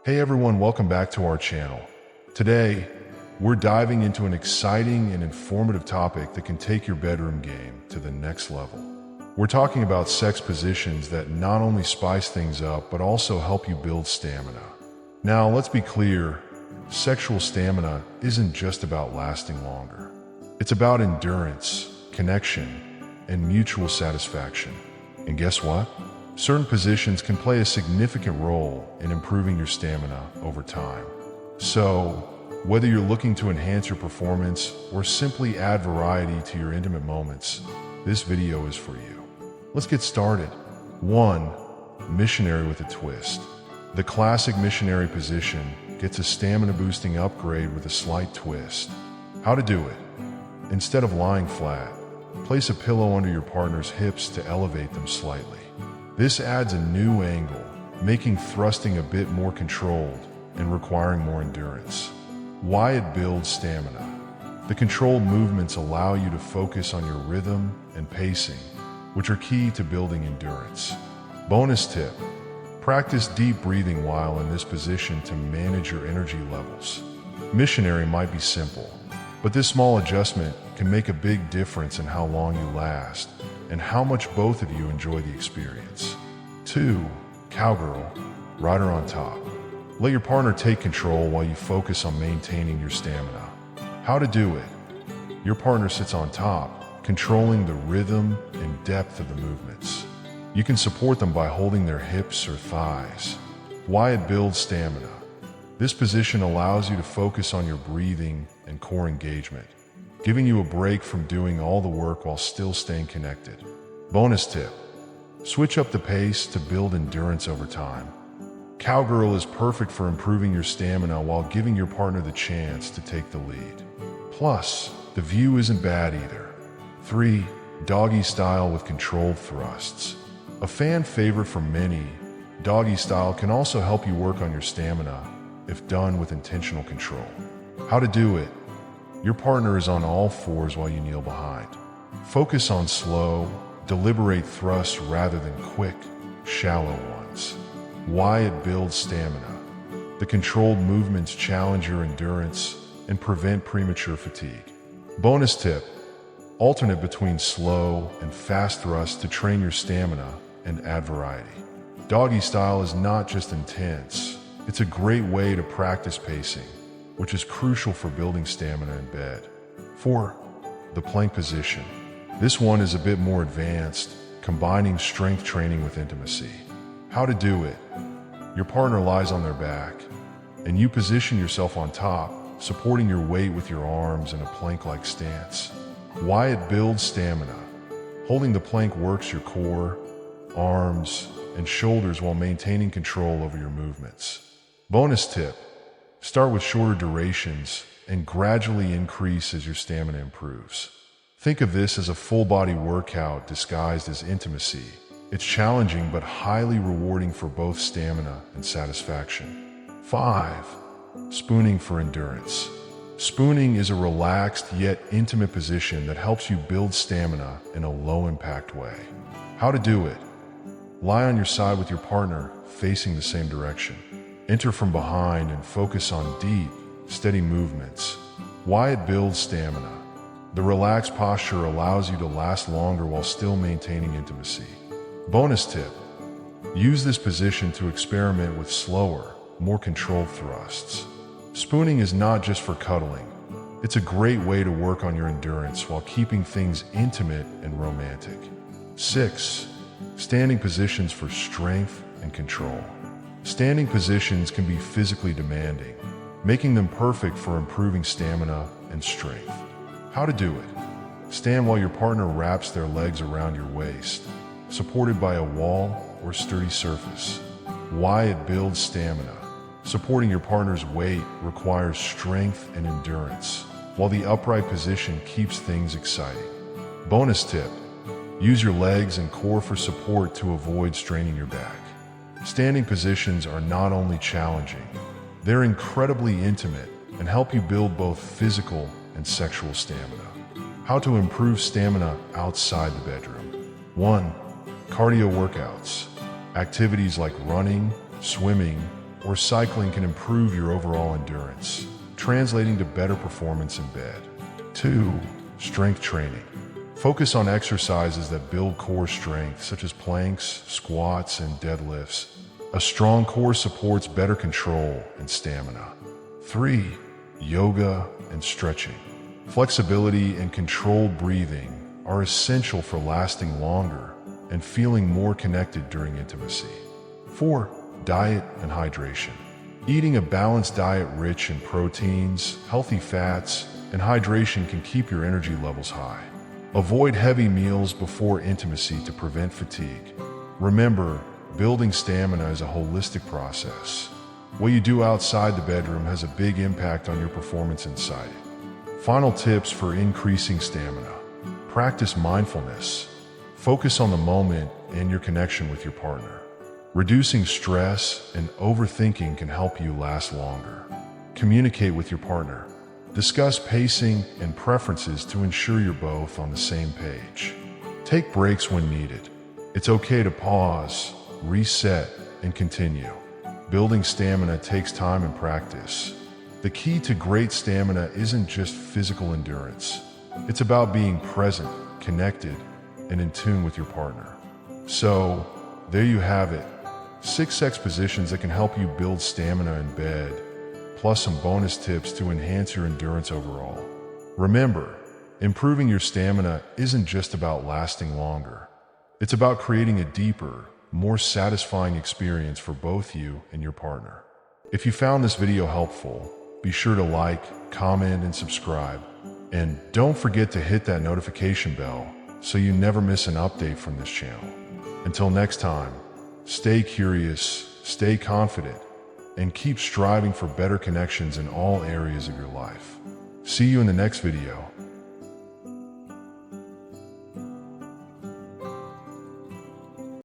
Hey everyone, welcome back to our channel. Today, we're diving into an exciting and informative topic that can take your bedroom game to the next level. We're talking about sex positions that not only spice things up, but also help you build stamina. Now, let's be clear, sexual stamina isn't just about lasting longer. It's about endurance, connection, and mutual satisfaction. And guess what? Certain positions can play a significant role in improving your stamina over time. So, whether you're looking to enhance your performance or simply add variety to your intimate moments, this video is for you. Let's get started. 1. Missionary with a twist. The classic missionary position gets a stamina-boosting upgrade with a slight twist. How to do it? Instead of lying flat, place a pillow under your partner's hips to elevate them slightly. This adds a new angle, making thrusting a bit more controlled and requiring more endurance. Why it builds stamina. The controlled movements allow you to focus on your rhythm and pacing, which are key to building endurance. Bonus tip: practice deep breathing while in this position to manage your energy levels. Missionary might be simple, but this small adjustment can make a big difference in how long you last and how much both of you enjoy the experience. 2. Cowgirl, rider on top. Let your partner take control while you focus on maintaining your stamina. How to do it? Your partner sits on top, controlling the rhythm and depth of the movements. You can support them by holding their hips or thighs. Why it builds stamina. This position allows you to focus on your breathing and core engagement, giving you a break from doing all the work while still staying connected. Bonus tip: switch up the pace to build endurance over time. Cowgirl is perfect for improving your stamina while giving your partner the chance to take the lead. Plus, the view isn't bad either. 3. Doggy style with controlled thrusts. A fan favorite for many, doggy style can also help you work on your stamina if done with intentional control. How to do it? Your partner is on all fours while you kneel behind. Focus on slow, deliberate thrusts rather than quick, shallow ones. Why it builds stamina. The controlled movements challenge your endurance and prevent premature fatigue. Bonus tip: alternate between slow and fast thrusts to train your stamina and add variety. Doggy style is not just intense, it's a great way to practice pacing, which is crucial for building stamina in bed. 4. The plank position. This one is a bit more advanced, combining strength training with intimacy. How to do it? Your partner lies on their back, and you position yourself on top, supporting your weight with your arms in a plank-like stance. Why it builds stamina. Holding the plank works your core, arms, and shoulders while maintaining control over your movements. Bonus tip: start with shorter durations and gradually increase as your stamina improves. Think of this as a full-body workout disguised as intimacy. It's challenging but highly rewarding for both stamina and satisfaction. 5. Spooning for endurance. Spooning is a relaxed yet intimate position that helps you build stamina in a low-impact way. How to do it? Lie on your side with your partner, facing the same direction. Enter from behind and focus on deep, steady movements. Why it builds stamina. The relaxed posture allows you to last longer while still maintaining intimacy. Bonus tip: use this position to experiment with slower, more controlled thrusts. Spooning is not just for cuddling. It's a great way to work on your endurance while keeping things intimate and romantic. 6. Standing positions for strength and control. Standing positions can be physically demanding, making them perfect for improving stamina and strength. How to do it? Stand while your partner wraps their legs around your waist, supported by a wall or sturdy surface. Why it builds stamina. Supporting your partner's weight requires strength and endurance, while the upright position keeps things exciting. Bonus tip: use your legs and core for support to avoid straining your back. Standing positions are not only challenging, they're incredibly intimate and help you build both physical and sexual stamina. How to improve stamina outside the bedroom. 1. Cardio workouts. Activities like running, swimming, or cycling can improve your overall endurance, translating to better performance in bed. 2. Strength training. Focus on exercises that build core strength, such as planks, squats, and deadlifts. A strong core supports better control and stamina. 3. Yoga and stretching. Flexibility and controlled breathing are essential for lasting longer and feeling more connected during intimacy. 4. Diet and hydration. Eating a balanced diet rich in proteins, healthy fats, and hydration can keep your energy levels high. Avoid heavy meals before intimacy to prevent fatigue. Remember, building stamina is a holistic process. What you do outside the bedroom has a big impact on your performance inside it. Final tips for increasing stamina. Practice mindfulness. Focus on the moment and your connection with your partner. Reducing stress and overthinking can help you last longer. Communicate with your partner. Discuss pacing and preferences to ensure you're both on the same page. Take breaks when needed. It's okay to pause, reset, and continue. Building stamina takes time and practice. The key to great stamina isn't just physical endurance. It's about being present, connected, and in tune with your partner. So, there you have it. 6 sex positions that can help you build stamina in bed, plus some bonus tips to enhance your endurance overall. Remember, improving your stamina isn't just about lasting longer. It's about creating a deeper, more satisfying experience for both you and your partner. If you found this video helpful, be sure to like, comment, and subscribe. And don't forget to hit that notification bell so you never miss an update from this channel. Until next time, stay curious, stay confident, and keep striving for better connections in all areas of your life. See you in the next video.